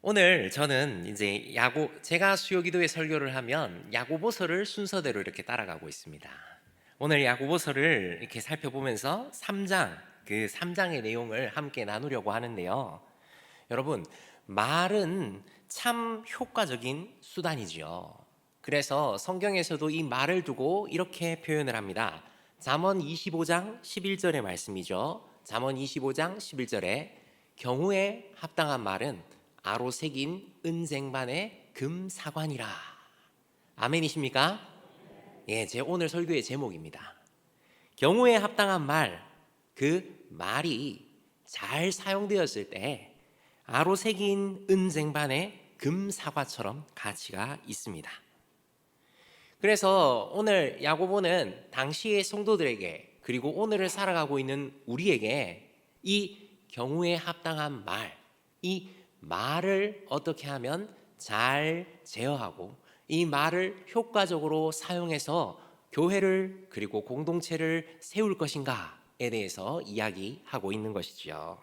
오늘 저는 이제 제가 수요기도에 설교를 하면 야고보서를 순서대로 이렇게 따라가고 있습니다. 오늘 야고보서를 이렇게 살펴보면서 3장, 그 3장의 내용을 함께 나누려고 하는데요. 여러분, 말은 참 효과적인 수단이지요. 그래서 성경에서도 이 말을 두고 이렇게 표현을 합니다. 잠언 25장 11절의 말씀이죠. 잠언 25장 11절에 경우에 합당한 말은 아로 새긴 은쟁반의 금사관이라. 아멘이십니까? 예, 제 오늘 설교의 제목입니다. 경우에 합당한 말, 그 말이 잘 사용되었을 때 아로 새긴 은쟁반의 금사과처럼 가치가 있습니다. 그래서 오늘 야고보는 당시의 성도들에게, 그리고 오늘을 살아가고 있는 우리에게 이 경우에 합당한 말, 이 말을 어떻게 하면 잘 제어하고 이 말을 효과적으로 사용해서 교회를 그리고 공동체를 세울 것인가에 대해서 이야기하고 있는 것이지요.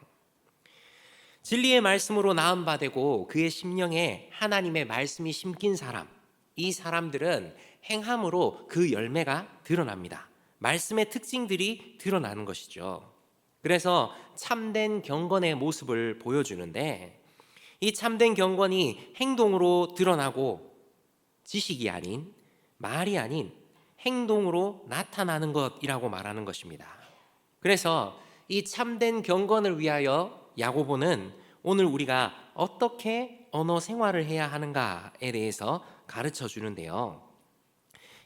진리의 말씀으로 나은 바 되고 그의 심령에 하나님의 말씀이 심긴 사람, 이 사람들은 행함으로 그 열매가 드러납니다. 말씀의 특징들이 드러나는 것이죠. 그래서 참된 경건의 모습을 보여주는데, 이 참된 경건이 행동으로 드러나고 지식이 아닌, 말이 아닌 행동으로 나타나는 것이라고 말하는 것입니다. 그래서 이 참된 경건을 위하여 야고보는 오늘 우리가 어떻게 언어 생활을 해야 하는가에 대해서 가르쳐 주는데요.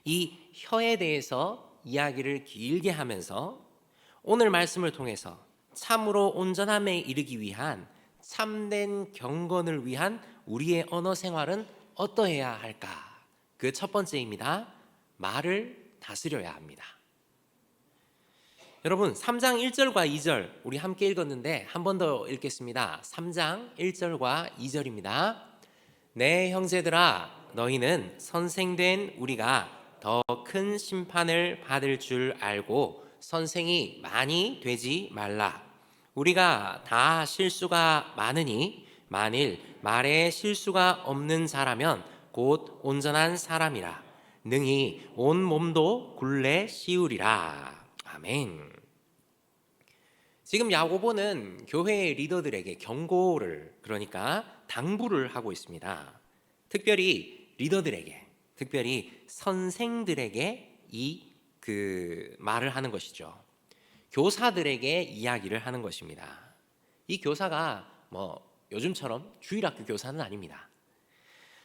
이 혀에 대해서 이야기를 길게 하면서 오늘 말씀을 통해서 참으로 온전함에 이르기 위한 참된 경건을 위한 우리의 언어 생활은 어떠해야 할까? 그 첫 번째입니다. 말을 다스려야 합니다. 여러분, 3장 1절과 2절 우리 함께 읽었는데 한 번 더 읽겠습니다. 3장 1절과 2절입니다. 내 형제들아, 너희는 선생된 우리가 더 큰 심판을 받을 줄 알고 선생이 많이 되지 말라. 우리가 다 실수가 많으니 만일 말에 실수가 없는 자라면 곧 온전한 사람이라. 능히 온 몸도 굴레 씌우리라. 아멘. 지금 야고보는 교회의 리더들에게 경고를, 그러니까 당부를 하고 있습니다. 특별히 리더들에게, 특별히 선생들에게 말을 하는 것이죠. 교사들에게 이야기를 하는 것입니다. 이 교사가 요즘처럼 주일학교 교사는 아닙니다.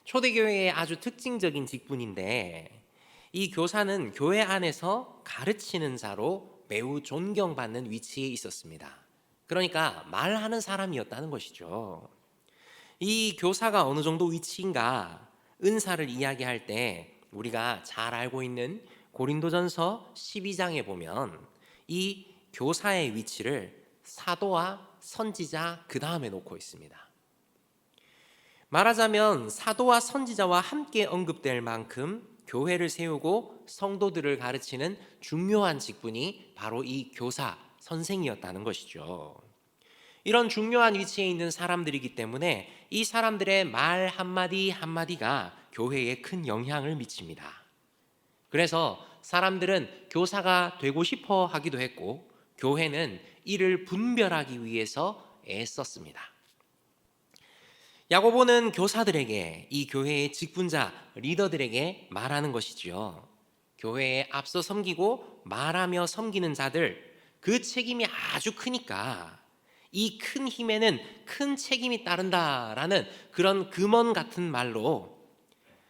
초대교회의 아주 특징적인 직분인데, 이 교사는 교회 안에서 가르치는 자로 매우 존경받는 위치에 있었습니다. 그러니까 말하는 사람이었다는 것이죠. 이 교사가 어느 정도 위치인가, 은사를 이야기할 때 우리가 잘 알고 있는 고린도전서 12장에 보면 이 교사의 위치를 사도와 선지자 그 다음에 놓고 있습니다. 말하자면 사도와 선지자와 함께 언급될 만큼 교회를 세우고 성도들을 가르치는 중요한 직분이 바로 이 교사, 선생이었다는 것이죠. 이런 중요한 위치에 있는 사람들이기 때문에 이 사람들의 말 한마디 한마디가 교회에 큰 영향을 미칩니다. 그래서 사람들은 교사가 되고 싶어 하기도 했고, 교회는 이를 분별하기 위해서 애썼습니다. 야고보는 교사들에게, 이 교회의 직분자, 리더들에게 말하는 것이지요. 교회에 앞서 섬기고 말하며 섬기는 자들, 그 책임이 아주 크니까 이 큰 힘에는 큰 책임이 따른다라는 그런 금언 같은 말로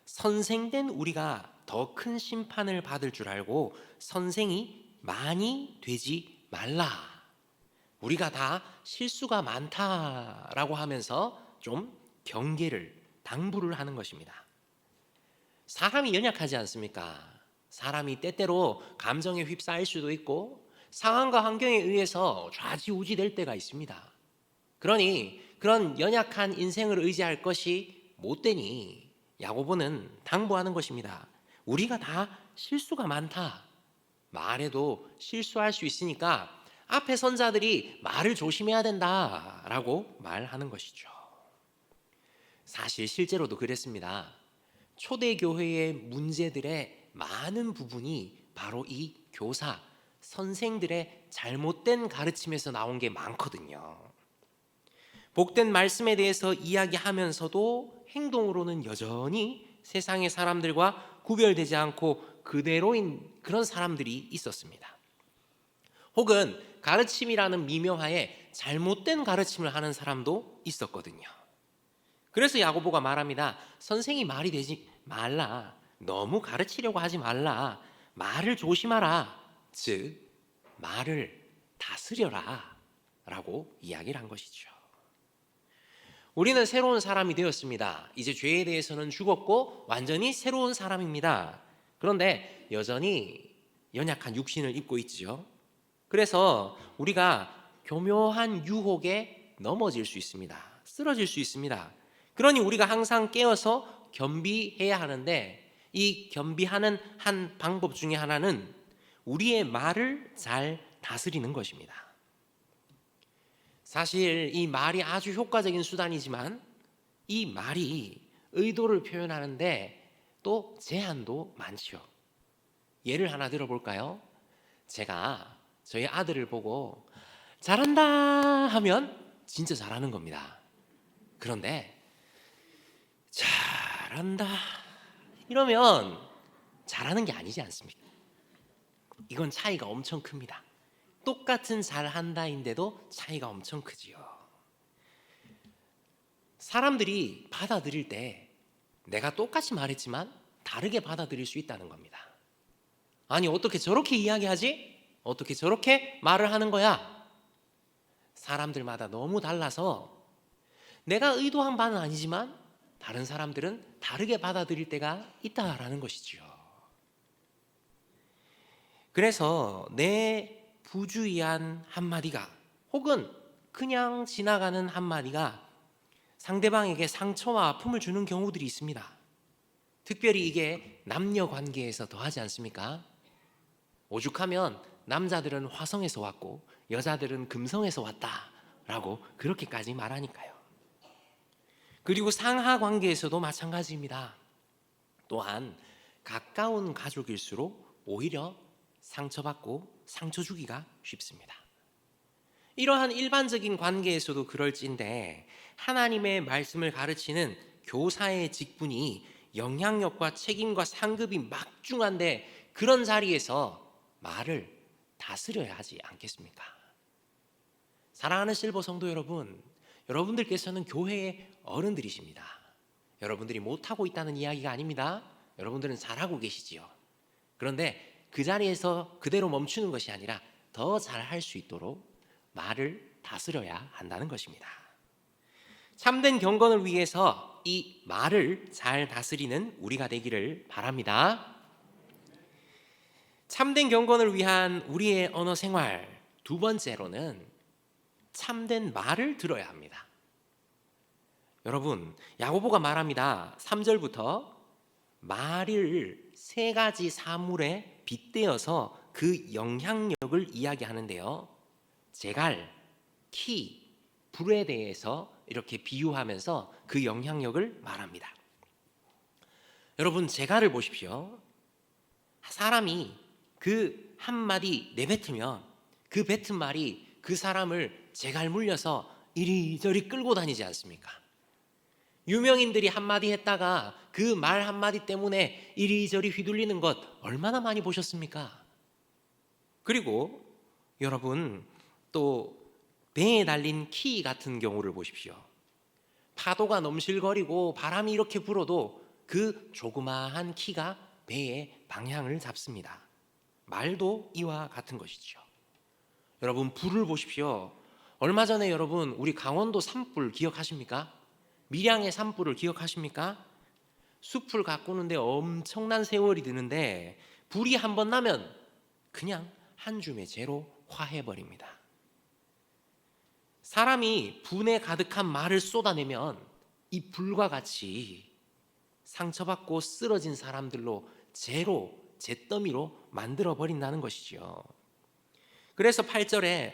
선생된 우리가 더 큰 심판을 받을 줄 알고 선생이 많이 되지 말라. 우리가 다 실수가 많다라고 하면서 좀 경계를, 당부를 하는 것입니다. 사람이 연약하지 않습니까? 사람이 때때로 감정에 휩싸일 수도 있고 상황과 환경에 의해서 좌지우지 될 때가 있습니다. 그러니 그런 연약한 인생을 의지할 것이 못되니 야고보는 당부하는 것입니다. 우리가 다 실수가 많다. 말에도 실수할 수 있으니까 앞에 선자들이 말을 조심해야 된다라고 말하는 것이죠. 사실 실제로도 그랬습니다. 초대교회의 문제들의 많은 부분이 바로 이 교사, 선생들의 잘못된 가르침에서 나온 게 많거든요. 복된 말씀에 대해서 이야기하면서도 행동으로는 여전히 세상의 사람들과 구별되지 않고 그대로인 그런 사람들이 있었습니다. 혹은 가르침이라는 미명하에 잘못된 가르침을 하는 사람도 있었거든요. 그래서 야고보가 말합니다. 선생이 말이 되지 말라. 너무 가르치려고 하지 말라. 말을 조심하라. 즉 말을 다스려라 라고 이야기를 한 것이죠. 우리는 새로운 사람이 되었습니다. 이제 죄에 대해서는 죽었고 완전히 새로운 사람입니다. 그런데 여전히 연약한 육신을 입고 있죠. 그래서 우리가 교묘한 유혹에 넘어질 수 있습니다. 쓰러질 수 있습니다. 그러니 우리가 항상 깨어서 겸비해야 하는데, 이 겸비하는 한 방법 중에 하나는 우리의 말을 잘 다스리는 것입니다. 사실 이 말이 아주 효과적인 수단이지만 이 말이 의도를 표현하는데 또 제한도 많죠. 예를 하나 들어볼까요? 제가 저희 아들을 보고 잘한다 하면 진짜 잘하는 겁니다. 그런데 잘한다 이러면 잘하는 게 아니지 않습니까? 이건 차이가 엄청 큽니다. 똑같은 잘한다인데도 차이가 엄청 크지요. 사람들이 받아들일 때 내가 똑같이 말했지만 다르게 받아들일 수 있다는 겁니다. 아니 어떻게 저렇게 이야기하지? 어떻게 저렇게 말을 하는 거야? 사람들마다 너무 달라서 내가 의도한 바는 아니지만 다른 사람들은 다르게 받아들일 때가 있다라는 것이지요. 그래서 내 부주의한 한마디가 혹은 그냥 지나가는 한마디가 상대방에게 상처와 아픔을 주는 경우들이 있습니다. 특별히 이게 남녀 관계에서 더하지 않습니까? 오죽하면 남자들은 화성에서 왔고 여자들은 금성에서 왔다라고 그렇게까지 말하니까요. 그리고 상하 관계에서도 마찬가지입니다. 또한 가까운 가족일수록 오히려 상처받고 상처 주기가 쉽습니다. 이러한 일반적인 관계에서도 그럴진데 하나님의 말씀을 가르치는 교사의 직분이 영향력과 책임과 상급이 막중한데 그런 자리에서 말을 다스려야 하지 않겠습니까? 사랑하는 실버 성도 여러분, 여러분들께서는 교회의 어른들이십니다. 여러분들이 못하고 있다는 이야기가 아닙니다. 여러분들은 잘하고 계시지요. 그런데 그 자리에서 그대로 멈추는 것이 아니라 더 잘할 수 있도록 말을 다스려야 한다는 것입니다. 참된 경건을 위해서 이 말을 잘 다스리는 우리가 되기를 바랍니다. 참된 경건을 위한 우리의 언어 생활, 두 번째로는 참된 말을 들어야 합니다. 여러분, 야고보가 말합니다. 3절부터 말을 세 가지 사물에 빗대어서 그 영향력을 이야기하는데요. 제갈, 키, 불에 대해서 이렇게 비유하면서 그 영향력을 말합니다. 여러분, 제갈을 보십시오. 사람이 그 한마디 내뱉으면 그 뱉은 말이 그 사람을 제갈 물려서 이리저리 끌고 다니지 않습니까? 유명인들이 한마디 했다가 그 말 한마디 때문에 이리저리 휘둘리는 것 얼마나 많이 보셨습니까? 그리고 여러분 또 배에 달린 키 같은 경우를 보십시오. 파도가 넘실거리고 바람이 이렇게 불어도 그 조그마한 키가 배의 방향을 잡습니다. 말도 이와 같은 것이죠. 여러분 불을 보십시오. 얼마 전에 여러분 우리 강원도 산불 기억하십니까? 밀양의 산불을 기억하십니까? 숲을 가꾸는데 엄청난 세월이 드는데 불이 한번 나면 그냥 한 줌의 재로 화해버립니다. 사람이 분에 가득한 말을 쏟아내면 이 불과 같이 상처받고 쓰러진 사람들로 재로, 잿더미로 만들어버린다는 것이죠. 그래서 8절에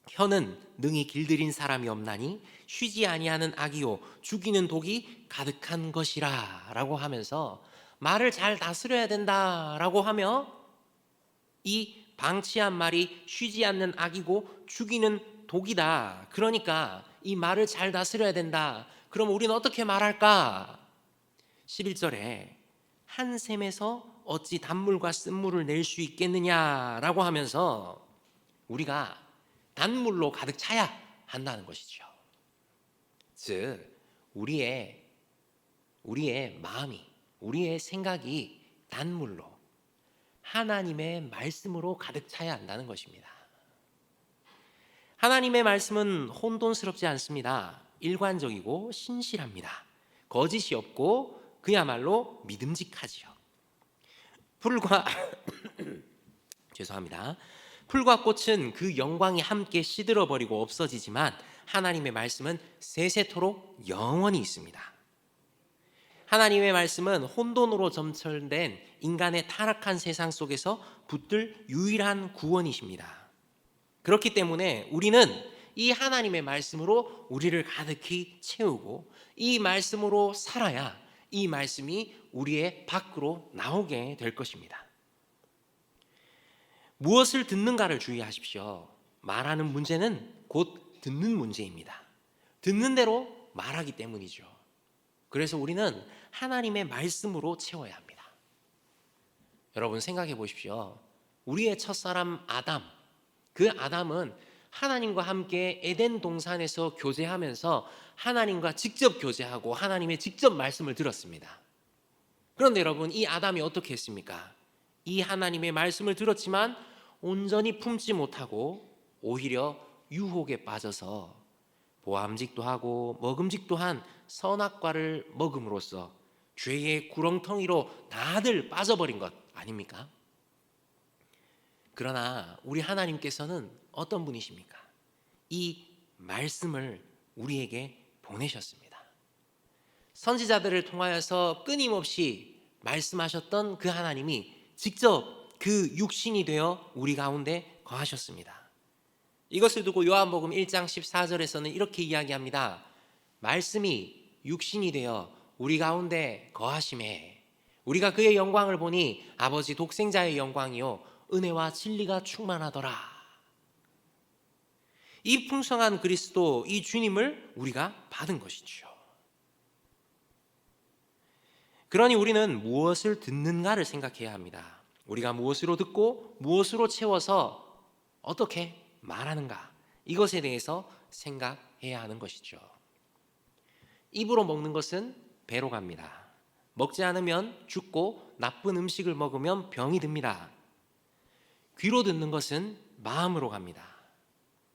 혀는 능히 길들인 사람이 없나니 쉬지 아니하는 악이요 죽이는 독이 가득한 것이라 라고 하면서 말을 잘 다스려야 된다라고 하며 이 방치한 말이 쉬지 않는 악이고 죽이는 독이다. 그러니까 이 말을 잘 다스려야 된다. 그럼 우리는 어떻게 말할까? 11절에 한 샘에서 어찌 단물과 쓴물을 낼 수 있겠느냐라고 하면서 우리가 단물로 가득 차야 한다는 것이죠. 즉 우리의 마음이, 우리의 생각이 단물로 하나님의 말씀으로 가득 차야 한다는 것입니다. 하나님의 말씀은 혼돈스럽지 않습니다. 일관적이고 신실합니다. 거짓이 없고 그야말로 믿음직하지요. 풀과 죄송합니다. 풀과 꽃은 그 영광이 함께 시들어 버리고 없어지지만 하나님의 말씀은 세세토록 영원히 있습니다. 하나님의 말씀은 혼돈으로 점철된 인간의 타락한 세상 속에서 붙들 유일한 구원이십니다. 그렇기 때문에 우리는 이 하나님의 말씀으로 우리를 가득히 채우고 이 말씀으로 살아야 이 말씀이 우리의 밖으로 나오게 될 것입니다. 무엇을 듣는가를 주의하십시오. 말하는 문제는 곧 듣는 문제입니다. 듣는 대로 말하기 때문이죠. 그래서 우리는 하나님의 말씀으로 채워야 합니다. 여러분 생각해 보십시오. 우리의 첫사람 아담, 그 아담은 하나님과 함께 에덴 동산에서 교제하면서 하나님과 직접 교제하고 하나님의 직접 말씀을 들었습니다. 그런데 여러분 이 아담이 어떻게 했습니까? 이 하나님의 말씀을 들었지만 온전히 품지 못하고 오히려 유혹에 빠져서 보암직도 하고 먹음직도 한 선악과를 먹음으로써 죄의 구렁텅이로 다들 빠져버린 것 아닙니까? 그러나 우리 하나님께서는 어떤 분이십니까? 이 말씀을 우리에게 보내셨습니다. 선지자들을 통하여서 끊임없이 말씀하셨던 그 하나님이 직접 그 육신이 되어 우리 가운데 거하셨습니다. 이것을 두고 요한복음 1장 14절에서는 이렇게 이야기합니다. 말씀이 육신이 되어 우리 가운데 거하심에 우리가 그의 영광을 보니 아버지 독생자의 영광이요 은혜와 진리가 충만하더라. 이 풍성한 그리스도, 이 주님을 우리가 받은 것이죠. 그러니 우리는 무엇을 듣는가를 생각해야 합니다. 우리가 무엇으로 듣고 무엇으로 채워서 어떻게 말하는가, 이것에 대해서 생각해야 하는 것이죠. 입으로 먹는 것은 배로 갑니다. 먹지 않으면 죽고 나쁜 음식을 먹으면 병이 듭니다. 귀로 듣는 것은 마음으로 갑니다.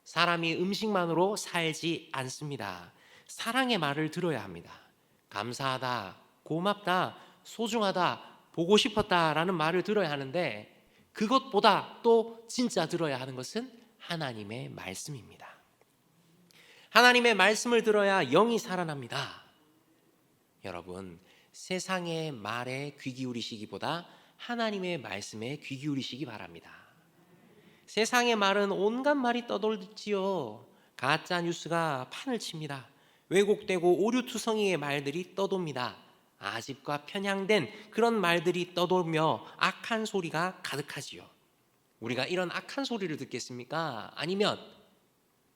사람이 음식만으로 살지 않습니다. 사랑의 말을 들어야 합니다. 감사하다, 고맙다, 소중하다, 보고 싶었다라는 말을 들어야 하는데 그것보다 또 진짜 들어야 하는 것은 하나님의 말씀입니다. 하나님의 말씀을 들어야 영이 살아납니다. 여러분, 세상의 말에 귀 기울이시기보다 하나님의 말씀에 귀 기울이시기 바랍니다. 세상의 말은 온갖 말이 떠돌지요. 가짜 뉴스가 판을 칩니다. 왜곡되고 오류투성이의 말들이 떠돕니다. 아집과 편향된 그런 말들이 떠돌며 악한 소리가 가득하지요. 우리가 이런 악한 소리를 듣겠습니까? 아니면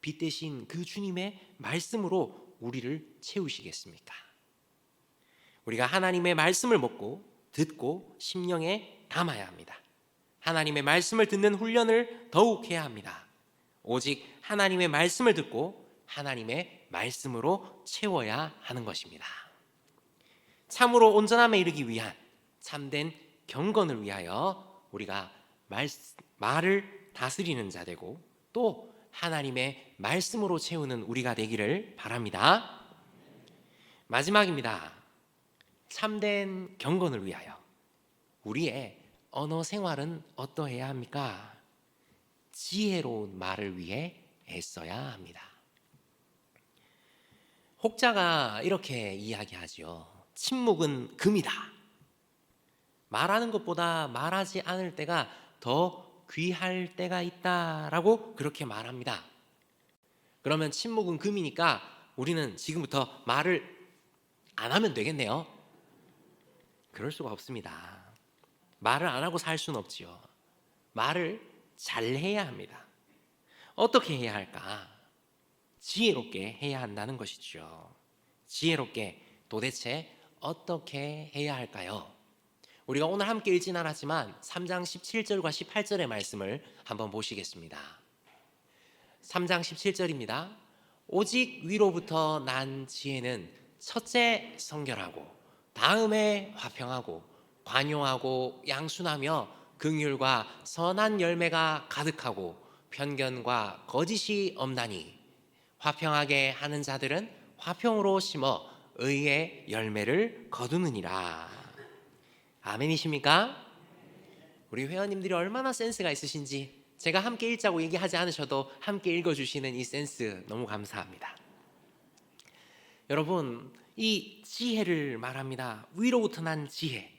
빛 대신 그 주님의 말씀으로 우리를 채우시겠습니까? 우리가 하나님의 말씀을 먹고 듣고 심령에 담아야 합니다. 하나님의 말씀을 듣는 훈련을 더욱 해야 합니다. 오직 하나님의 말씀을 듣고 하나님의 말씀으로 채워야 하는 것입니다. 참으로 온전함에 이르기 위한 참된 경건을 위하여 우리가 말을 다스리는 자 되고 또 하나님의 말씀으로 채우는 우리가 되기를 바랍니다. 마지막입니다. 참된 경건을 위하여 우리의 언어 생활은 어떠해야 합니까? 지혜로운 말을 위해 애써야 합니다. 혹자가 이렇게 이야기하죠. 침묵은 금이다. 말하는 것보다 말하지 않을 때가 더 귀할 때가 있다라고 그렇게 말합니다. 그러면 침묵은 금이니까 우리는 지금부터 말을 안 하면 되겠네요. 그럴 수가 없습니다. 말을 안 하고 살 수는 없지요. 말을 잘 해야 합니다. 어떻게 해야 할까? 지혜롭게 해야 한다는 것이죠. 지혜롭게 도대체 어떻게 해야 할까요? 우리가 오늘 함께 읽진 않았지만 3장 17절과 18절의 말씀을 한번 보시겠습니다. 3장 17절입니다. 오직 위로부터 난 지혜는 첫째 성결하고 다음에 화평하고 관용하고 양순하며 긍휼과 선한 열매가 가득하고 편견과 거짓이 없나니 화평하게 하는 자들은 화평으로 심어 의의 열매를 거두느니라. 아멘이십니까? 우리 회원님들이 얼마나 센스가 있으신지 제가 함께 읽자고 얘기하지 않으셔도 함께 읽어주시는 이 센스 너무 감사합니다. 여러분, 이 지혜를 말합니다. 위로부터 난 지혜.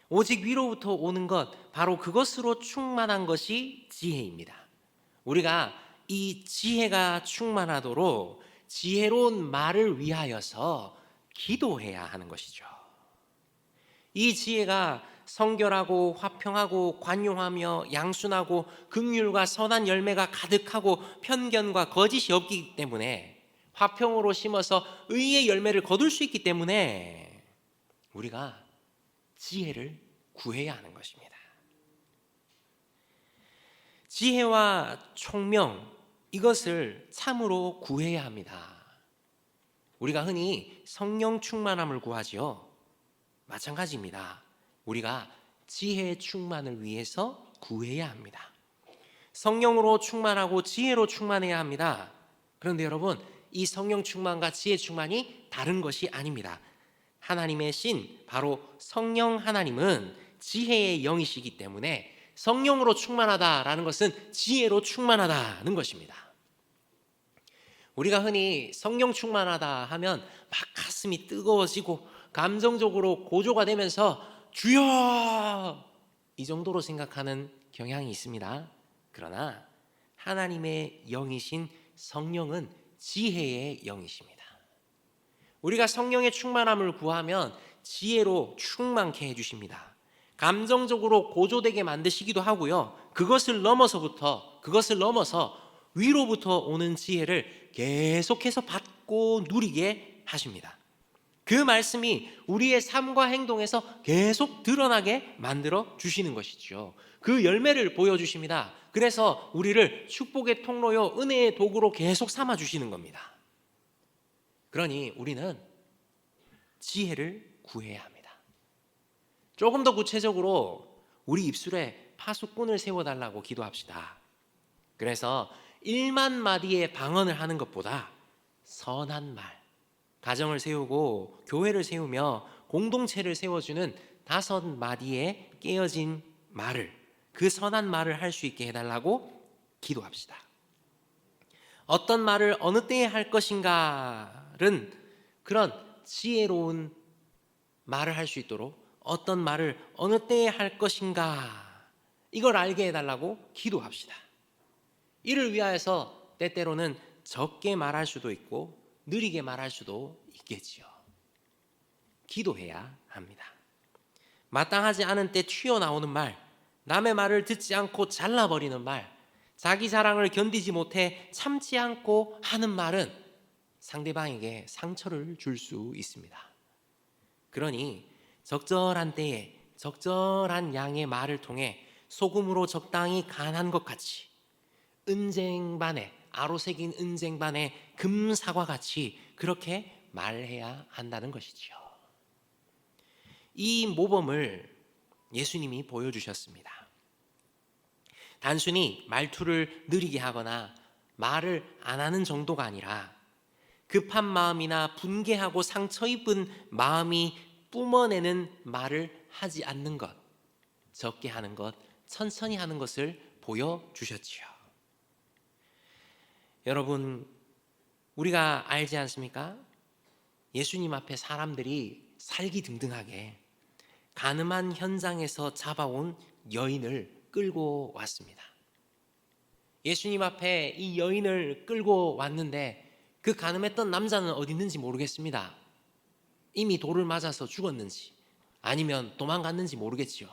오직 위로부터 오는 것, 바로 그것으로 충만한 것이 지혜입니다. 우리가 이 지혜가 충만하도록 지혜로운 말을 위하여서 기도해야 하는 것이죠. 이 지혜가 성결하고 화평하고 관용하며 양순하고 긍휼과 선한 열매가 가득하고 편견과 거짓이 없기 때문에 화평으로 심어서 의의 열매를 거둘 수 있기 때문에 우리가 지혜를 구해야 하는 것입니다. 지혜와 총명, 이것을 참으로 구해야 합니다. 우리가 흔히 성령 충만함을 구하지요. 마찬가지입니다. 우리가 지혜의 충만을 위해서 구해야 합니다. 성령으로 충만하고 지혜로 충만해야 합니다. 그런데 여러분, 이 성령 충만과 지혜 충만이 다른 것이 아닙니다. 하나님의 신, 바로 성령 하나님은 지혜의 영이시기 때문에 성령으로 충만하다라는 것은 지혜로 충만하다는 것입니다. 우리가 흔히 성령 충만하다 하면 막 가슴이 뜨거워지고 감정적으로 고조가 되면서 주여! 이 정도로 생각하는 경향이 있습니다. 그러나 하나님의 영이신 성령은 지혜의 영이십니다. 우리가 성령의 충만함을 구하면 지혜로 충만케 해주십니다. 감정적으로 고조되게 만드시기도 하고요. 그것을 넘어서 위로부터 오는 지혜를 계속해서 받고 누리게 하십니다. 그 말씀이 우리의 삶과 행동에서 계속 드러나게 만들어 주시는 것이죠. 그 열매를 보여주십니다. 그래서 우리를 축복의 통로요, 은혜의 도구로 계속 삼아 주시는 겁니다. 그러니 우리는 지혜를 구해야 합니다. 조금 더 구체적으로 우리 입술에 파수꾼을 세워달라고 기도합시다. 그래서 1만 마디의 방언을 하는 것보다 선한 말, 가정을 세우고 교회를 세우며 공동체를 세워주는 5마디의 깨어진 말을, 그 선한 말을 할 수 있게 해달라고 기도합시다. 어떤 말을 어느 때에 할 것인가는 그런 지혜로운 말을 할 수 있도록 어떤 말을 어느 때에 할 것인가, 이걸 알게 해달라고 기도합시다. 이를 위하여서 때때로는 적게 말할 수도 있고 느리게 말할 수도 있겠지요. 기도해야 합니다. 마땅하지 않은 때 튀어나오는 말, 남의 말을 듣지 않고 잘라버리는 말, 자기 자랑을 견디지 못해 참지 않고 하는 말은 상대방에게 상처를 줄 수 있습니다. 그러니 적절한 때에 적절한 양의 말을 통해 소금으로 적당히 간한 것 같이, 은쟁반에 아로새긴 은쟁반에 금사과 같이 그렇게 말해야 한다는 것이죠. 이 모범을 예수님이 보여주셨습니다. 단순히 말투를 느리게 하거나 말을 안 하는 정도가 아니라 급한 마음이나 분개하고 상처 입은 마음이 뿜어내는 말을 하지 않는 것, 적게 하는 것, 천천히 하는 것을 보여주셨지요. 여러분, 우리가 알지 않습니까? 예수님 앞에 사람들이 살기등등하게 가늠한 현장에서 잡아온 여인을 끌고 왔습니다. 예수님 앞에 이 여인을 끌고 왔는데 그 간음했던 남자는 어디 있는지 모르겠습니다. 이미 돌을 맞아서 죽었는지 아니면 도망갔는지 모르겠지요.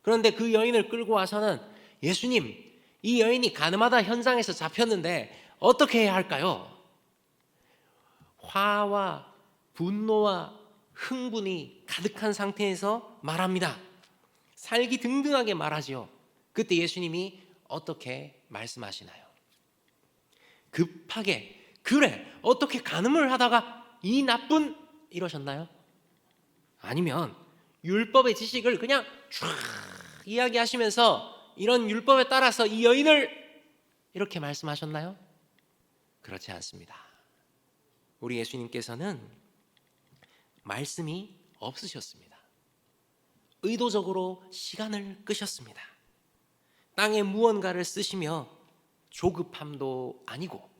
그런데 그 여인을 끌고 와서는 예수님, 이 여인이 간음하다 현장에서 잡혔는데 어떻게 해야 할까요? 화와 분노와 흥분이 가득한 상태에서 말합니다. 살기 등등하게 말하지요. 그때 예수님이 어떻게 말씀하시나요? 급하게, 그래, 어떻게 간음을 하다가 이 나쁜, 이러셨나요? 아니면 율법의 지식을 그냥 쫙 이야기하시면서 이런 율법에 따라서 이 여인을 이렇게 말씀하셨나요? 그렇지 않습니다. 우리 예수님께서는 말씀이 없으셨습니다. 의도적으로 시간을 끄셨습니다. 땅에 무언가를 쓰시며 조급함도 아니고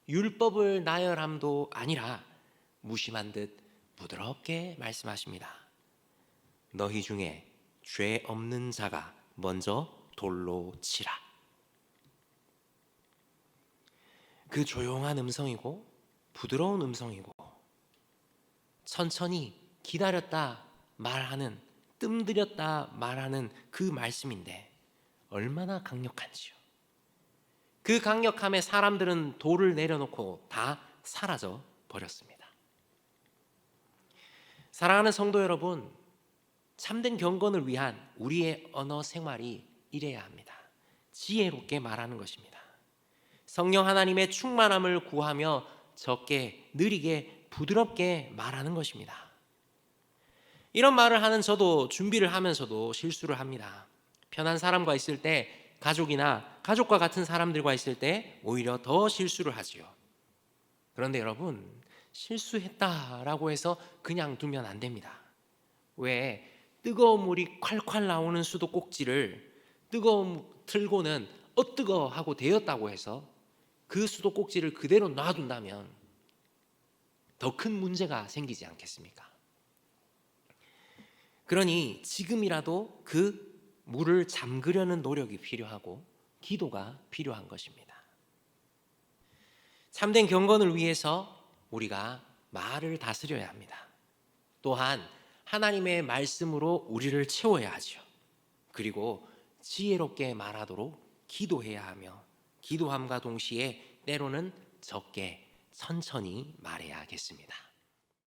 율법을 나열함도 아니라 무심한 듯 부드럽게 말씀하십니다. 너희 중에 죄 없는 자가 먼저 돌로 치라. 그 조용한 음성이고 부드러운 음성이고 천천히 기다렸다 말하는, 뜸들였다 말하는 그 말씀인데 얼마나 강력한지요. 그 강력함에 사람들은 돌을 내려놓고 다 사라져 버렸습니다. 사랑하는 성도 여러분, 참된 경건을 위한 우리의 언어 생활이 이래야 합니다. 지혜롭게 말하는 것입니다. 성령 하나님의 충만함을 구하며 적게, 느리게, 부드럽게 말하는 것입니다. 이런 말을 하는 저도 준비를 하면서도 실수를 합니다. 편한 사람과 있을 때, 가족이나 가족과 같은 사람들과 있을 때 오히려 더 실수를 하지요. 그런데 여러분, 실수했다라고 해서 그냥 두면 안 됩니다. 왜 뜨거운 물이 콸콸 나오는 수도꼭지를 뜨거운 틀고는 뜨거 하고 데였다고 해서 그 수도꼭지를 그대로 놔둔다면 더 큰 문제가 생기지 않겠습니까? 그러니 지금이라도 그 물을 잠그려는 노력이 필요하고 기도가 필요한 것입니다. 참된 경건을 위해서 우리가 말을 다스려야 합니다. 또한 하나님의 말씀으로 우리를 채워야 하죠. 그리고 지혜롭게 말하도록 기도해야 하며 기도함과 동시에 때로는 적게 천천히 말해야겠습니다.